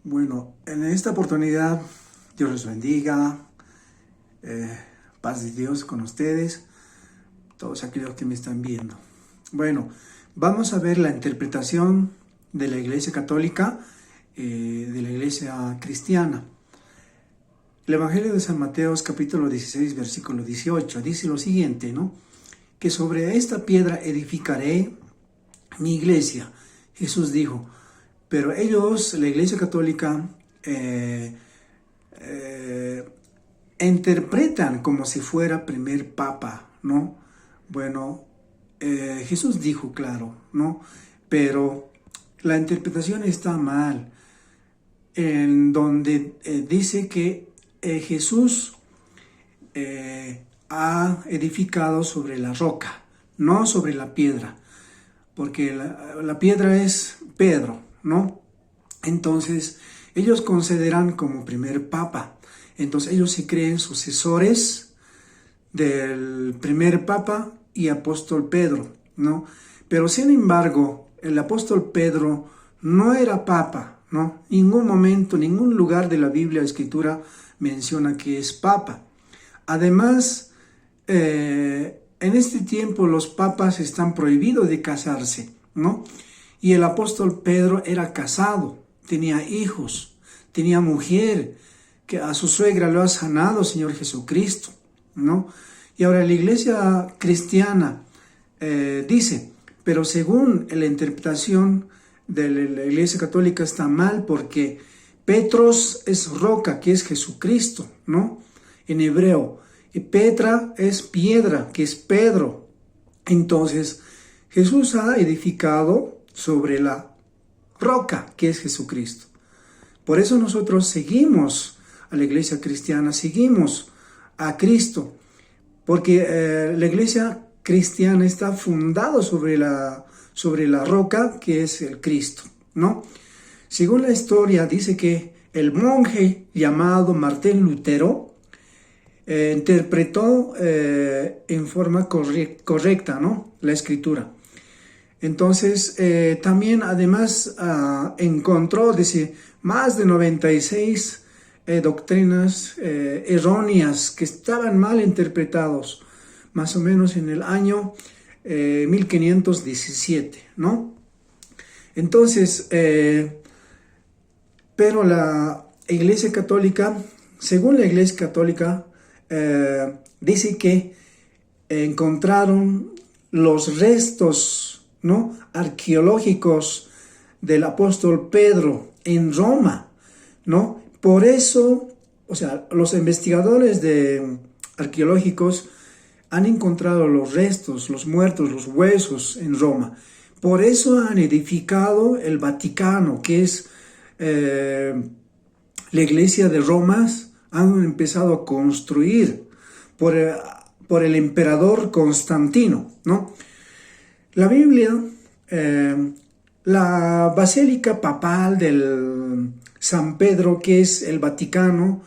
Bueno, en esta oportunidad, Dios les bendiga, paz de Dios con ustedes, todos aquellos que me están viendo. Bueno, vamos a ver la interpretación de la Iglesia Católica, de la Iglesia Cristiana. El Evangelio de San Mateo, capítulo 16, versículo 18, dice lo siguiente, ¿no? Que sobre esta piedra edificaré mi iglesia. Jesús dijo, pero ellos, la Iglesia Católica, interpretan como si fuera primer papa, ¿no? Bueno, Jesús dijo, claro, ¿no? Pero la interpretación está mal, en donde dice que Jesús ha edificado sobre la roca, no sobre la piedra, porque la piedra es Pedro, ¿no? Entonces, ellos consideran como primer papa. Entonces, ellos se creen sucesores del primer papa y apóstol Pedro, ¿no? Pero, sin embargo, el apóstol Pedro no era papa, ¿no? Ningún momento, ningún lugar de la Biblia, Escritura, menciona que es papa. Además, en este tiempo los papas están prohibidos de casarse, ¿no? Y el apóstol Pedro era casado, tenía hijos, tenía mujer, que a su suegra lo ha sanado Señor Jesucristo, ¿no? Y ahora la Iglesia cristiana dice, pero según la interpretación de la Iglesia Católica está mal porque Petros es roca, que es Jesucristo, ¿no? En hebreo. Y Petra es piedra, que es Pedro. Entonces, Jesús ha edificado sobre la roca, que es Jesucristo. Por eso nosotros seguimos a la iglesia cristiana, seguimos a Cristo, porque la iglesia cristiana está fundada sobre la roca, que es el Cristo, ¿no? Según la historia, dice que el monje llamado Martín Lutero interpretó en forma correcta, ¿no? La Escritura. Entonces, también además encontró, dice, más de 96 doctrinas erróneas que estaban mal interpretados, más o menos en el año 1517, ¿no? Entonces, pero la Iglesia Católica, según la Iglesia Católica, dice que encontraron los restos, ¿no?, arqueológicos del apóstol Pedro en Roma, ¿no? Por eso, o sea, los investigadores arqueológicos han encontrado los restos, los muertos, los huesos en Roma. Por eso han edificado el Vaticano, que es la iglesia de Roma. Han empezado a construir por el emperador Constantino, ¿no? La Biblia, la Basílica Papal del San Pedro, que es el Vaticano,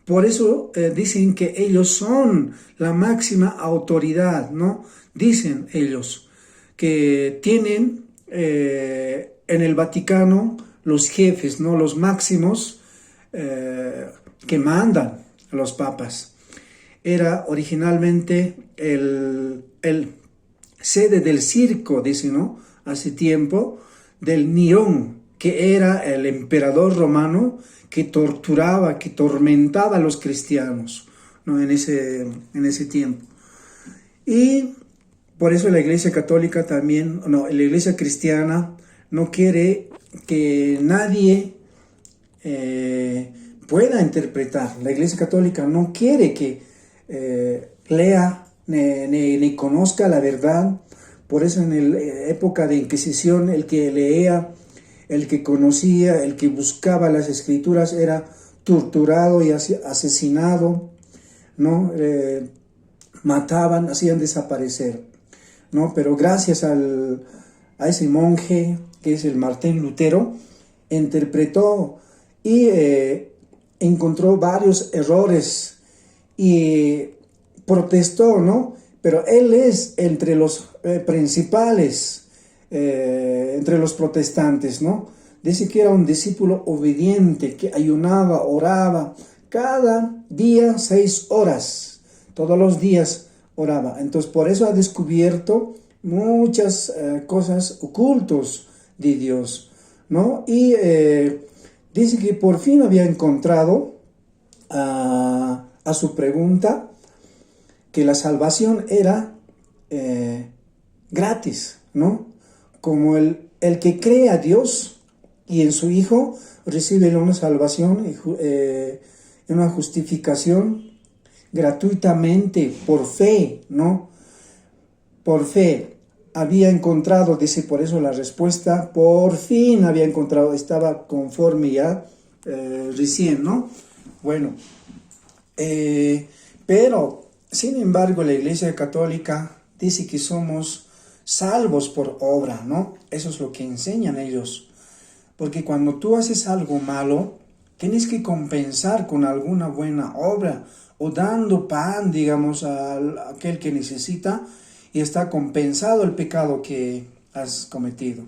por eso dicen que ellos son la máxima autoridad, ¿no? Dicen ellos que tienen en el Vaticano los jefes, ¿no?, los máximos que mandan a los papas. Era originalmente el sede del circo, dice, ¿no?, hace tiempo, del Nerón, que era el emperador romano que torturaba, que tormentaba a los cristianos, ¿no?, en ese tiempo. Y por eso la Iglesia Católica también, no, la Iglesia Cristiana no quiere que nadie pueda interpretar. La Iglesia Católica no quiere que lea ni conozca la verdad. Por eso en la época de Inquisición, el que leía, el que conocía, el que buscaba las Escrituras era torturado y asesinado, ¿no? Mataban, hacían desaparecer, ¿no? Pero gracias a ese monje, que es el Martín Lutero, interpretó y encontró varios errores y protestó, ¿no? Pero él es entre los principales, entre los protestantes, ¿no?, Dice que era un discípulo obediente, que ayunaba, oraba, cada día 6 horas, todos los días oraba. Entonces por eso ha descubierto muchas cosas ocultos de Dios, ¿no? Y dice que por fin había encontrado a su pregunta que la salvación era gratis, ¿no? Como el que cree a Dios y en su Hijo recibe una salvación y una justificación gratuitamente por fe, ¿no? Por fe. Había encontrado, dice por eso la respuesta, por fin había encontrado, estaba conforme ya recién, ¿no? Bueno, pero sin embargo la Iglesia Católica dice que somos salvos por obra, ¿no? Eso es lo que enseñan ellos. Porque cuando tú haces algo malo, tienes que compensar con alguna buena obra o dando pan, digamos, a aquel que necesita y está compensado el pecado que has cometido,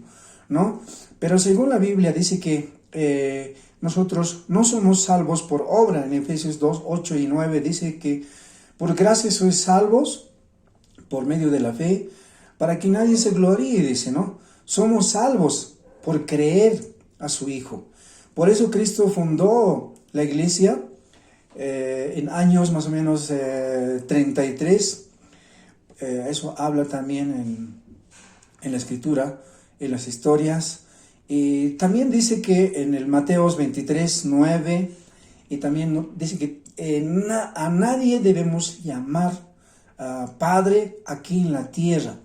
¿no? Pero según la Biblia dice que nosotros no somos salvos por obra. En Efesios 2, 8 y 9 dice que por gracia sois salvos por medio de la fe, para que nadie se gloríe, dice, ¿no? Somos salvos por creer a su Hijo. Por eso Cristo fundó la iglesia en años más o menos 33. Eso habla también en la Escritura, en las historias. Y también dice que en el Mateos 23, 9, y también dice que a nadie debemos llamar Padre aquí en la tierra,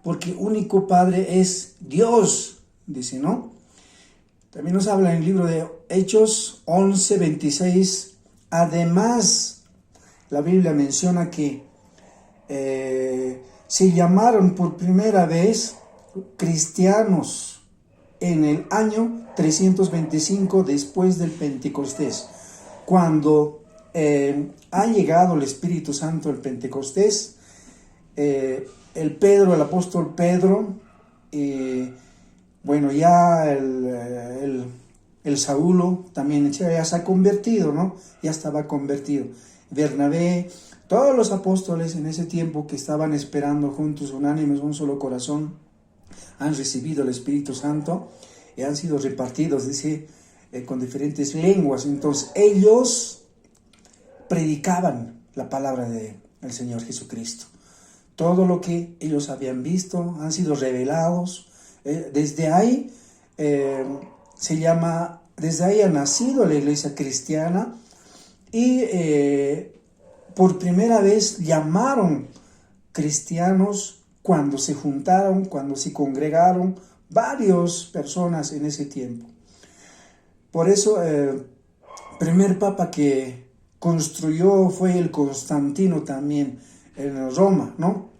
porque único Padre es Dios, dice, ¿no? También nos habla en el libro de Hechos 11, 26. Además, la Biblia menciona que se llamaron por primera vez cristianos en el año 325 después del Pentecostés. Cuando ha llegado el Espíritu Santo, el Pentecostés, el apóstol Pedro, bueno, ya el Saulo también ya se ha convertido, ¿no? Ya estaba convertido. Bernabé, todos los apóstoles en ese tiempo que estaban esperando juntos, unánimes, un solo corazón, han recibido el Espíritu Santo y han sido repartidos, dice, con diferentes lenguas. Entonces ellos predicaban la palabra del Señor Jesucristo. Todo lo que ellos habían visto han sido revelados. Desde ahí desde ahí ha nacido la iglesia cristiana y por primera vez llamaron cristianos cuando se juntaron, cuando se congregaron varias personas en ese tiempo. Por eso el primer papa que construyó fue el Constantino también en Roma, ¿no?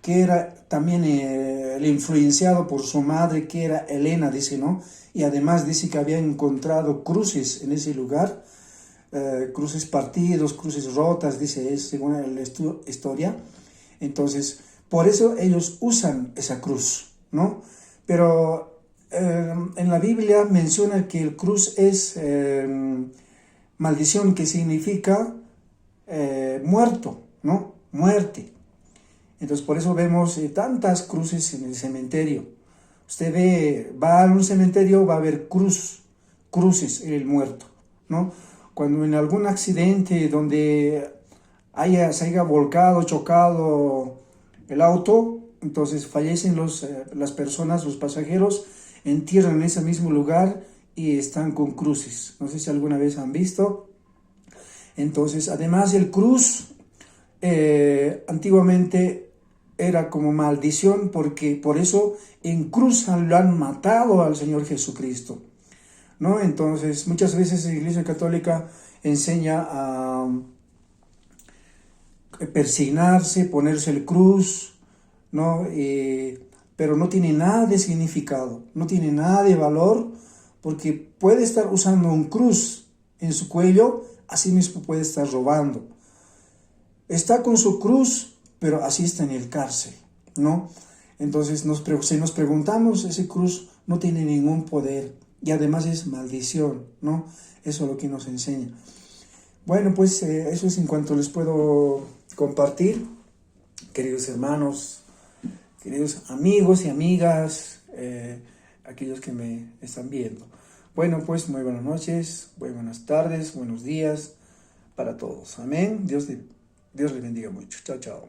Que era también el influenciado por su madre, que era Helena, dice, ¿no? Y además dice que había encontrado cruces en ese lugar, cruces partidos, cruces rotas, dice, según la historia. Entonces, por eso ellos usan esa cruz, ¿no? Pero en la Biblia menciona que el cruz es maldición, que significa muerto, ¿no? Muerte. Entonces por eso vemos tantas cruces en el cementerio. Usted va a un cementerio, va a haber cruces en el muerto, ¿no? Cuando en algún accidente donde se haya volcado, chocado el auto, entonces fallecen las personas, los pasajeros, entierran en ese mismo lugar y están con cruces. No sé si alguna vez han visto. Entonces, además el cruz antiguamente era como maldición, porque por eso en cruz lo han matado al Señor Jesucristo, ¿no? Entonces muchas veces la Iglesia Católica enseña a persignarse, ponerse el cruz, ¿no? Pero no tiene nada de significado, no tiene nada de valor, porque puede estar usando un cruz en su cuello, así mismo puede estar robando. Está con su cruz, pero así está en el cárcel, ¿no? Entonces, si nos preguntamos, ese cruz no tiene ningún poder, y además es maldición, ¿no? Eso es lo que nos enseña. Bueno, pues eso es en cuanto les puedo compartir, queridos hermanos, queridos amigos y amigas, aquellos que me están viendo. Bueno, pues muy buenas noches, muy buenas tardes, buenos días para todos. Amén. Dios les bendiga mucho. Chao, chao.